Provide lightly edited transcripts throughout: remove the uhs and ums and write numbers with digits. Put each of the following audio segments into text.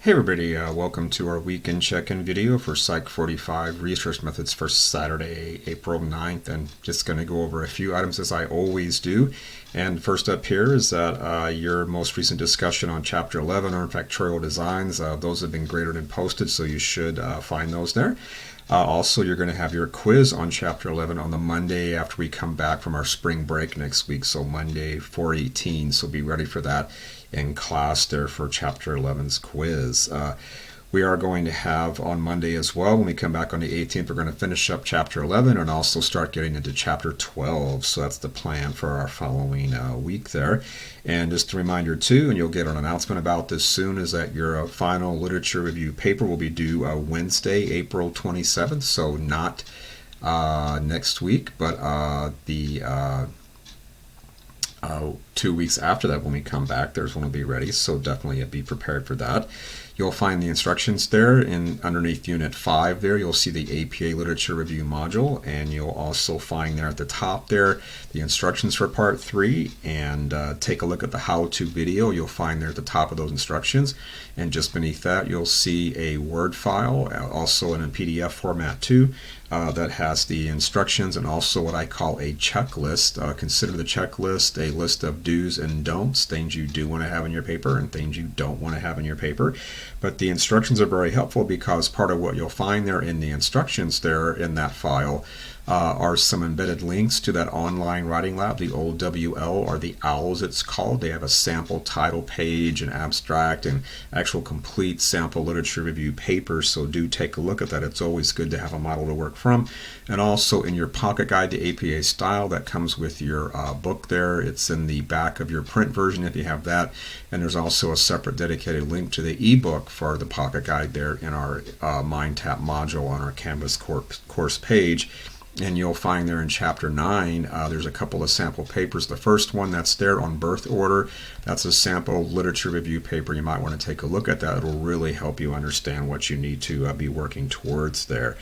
Hey everybody, welcome to our weekend check-in video for PSY-45 research methods for Saturday, April 9th, and just going to go over a few items as I always do. And first up here is that your most recent discussion on Chapter 11 on factorial designs. Those have been graded and posted, so you should find those there. Also, you're going to have your quiz on Chapter 11 on the Monday after we come back from our spring break next week, so Monday 4/18, so be ready for that in class there for Chapter 11's quiz. We are going to have on Monday as well, when we come back on the 18th, we're going to finish up Chapter 11 and also start getting into Chapter 12. So that's the plan for our following week there. And just a reminder too, and you'll get an announcement about this soon, is that your final literature review paper will be due Wednesday, April 27th. So not next week, but the 2 weeks after that when we come back, there's one will be ready, so definitely be prepared for that. You'll find the instructions there underneath Unit 5 there. You'll see the APA Literature Review module, and you'll also find there at the top there the instructions for Part 3, and take a look at the how-to video. You'll find there at the top of those instructions, and just beneath that you'll see a Word file, also in a PDF format too, that has the instructions and also what I call a checklist. Consider the checklist a list of do's and don'ts, things you do want to have in your paper and things you don't want to have in your paper. But the instructions are very helpful because part of what you'll find there in the instructions there in that file are some embedded links to that online writing lab, the old WL, or the OWLs it's called. They have a sample title page, an abstract, and actual complete sample literature review papers, so do take a look at that. It's always good to have a model to work from. And also in your pocket guide to APA style that comes with your book there, it's in the back of your print version if you have that, and there's also a separate dedicated link to the ebook for the pocket guide there in our MindTap module on our Canvas course page. And you'll find there in Chapter 9, there's a couple of sample papers. The first one that's there on birth order, that's a sample literature review paper. You might want to take a look at that. It'll really help you understand what you need to be working towards there.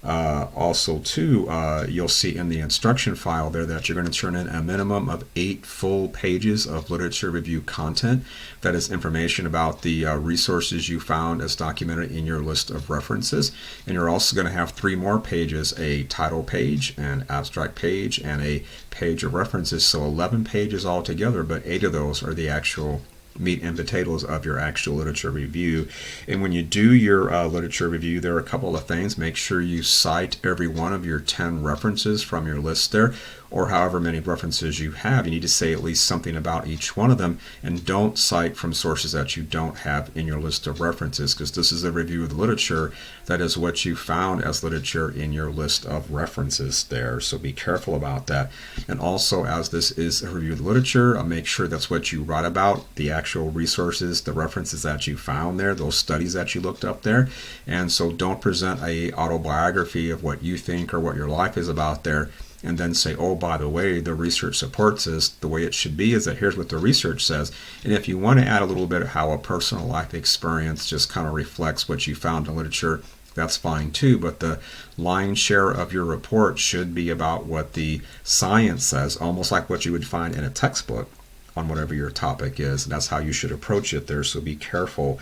Also too, you'll see in the instruction file there that you're going to turn in a minimum of 8 full pages of literature review content. That is information about the resources you found as documented in your list of references. And you're also going to have 3 more pages, a title page, an abstract page, and a page of references. So 11 pages altogether, but 8 of those are the actual meat and potatoes of your actual literature review. And when you do your literature review, there are a couple of things. Make sure you cite every one of your 10 references from your list there, or however many references you have. You need to say at least something about each one of them, and don't cite from sources that you don't have in your list of references, because this is a review of the literature. That is what you found as literature in your list of references there, so be careful about that. And also, as this is a review of the literature, make sure that's what you write about, the actual resources, the references that you found there, those studies that you looked up there. And so don't present a autobiography of what you think or what your life is about there, and then say, oh, by the way, the research supports this. The way it should be is that here's what the research says. And if you want to add a little bit of how a personal life experience just kind of reflects what you found in literature, that's fine too. But the lion's share of your report should be about what the science says, almost like what you would find in a textbook on whatever your topic is. And that's how you should approach it there, so be careful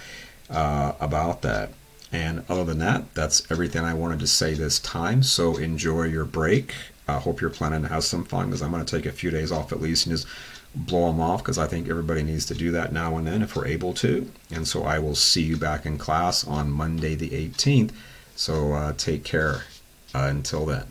about that. And other than that, that's everything I wanted to say this time. So enjoy your break. I hope you're planning to have some fun, because I'm going to take a few days off at least and just blow them off, because I think everybody needs to do that now and then if we're able to. And so I will see you back in class on Monday the 18th. So take care until then.